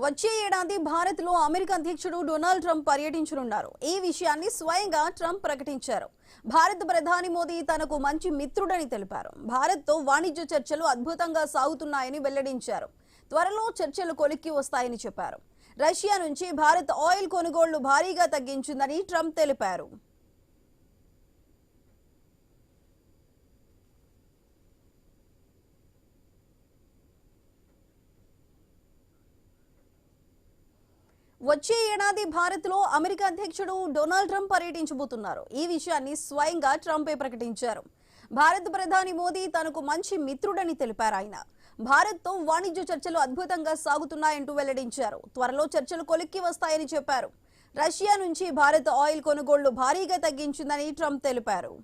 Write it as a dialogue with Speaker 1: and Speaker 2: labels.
Speaker 1: వచ్చే ఏడాది భారత్లో అమెరికా అధ్యక్షుడు డొనాల్డ్ ట్రంప్ పర్యటించనున్నారు. ఈ విషయాన్ని స్వయంగా ట్రంప్ ప్రకటించారు. భారత ప్రధాని మోదీ తనకు మంచి మిత్రుడని తెలిపారు. భారత్తో వాణిజ్య చర్చలు అద్భుతంగా సాగుతున్నాయని వెల్లడించారు. త్వరలో చర్చలు కొలిక్కి వస్తాయని చెప్పారు. రష్యా నుంచి భారత్ ఆయిల్ కొనుగోళ్లు భారీగా తగ్గించిందని ట్రంప్ తెలిపారు. వచ్చే ఏడాది భారత్లో అమెరికా అధ్యక్షుడు డొనాల్డ్ ట్రంప్ పర్యటించబోతున్నారు. ఈ విషయాన్ని స్వయంగా ట్రంపే ప్రకటించారు. భారత ప్రధాని మోదీ తనకు మంచి మిత్రుడని తెలిపారు. ఆయన భారత్తో వాణిజ్య చర్చలు అద్భుతంగా సాగుతున్నాయంటూ వెల్లడించారు. త్వరలో చర్చలు కొలిక్కి వస్తాయని చెప్పారు. రష్యా నుంచి భారత్ ఆయిల్ కొనుగోళ్లు భారీగా తగ్గించిందని ట్రంప్ తెలిపారు.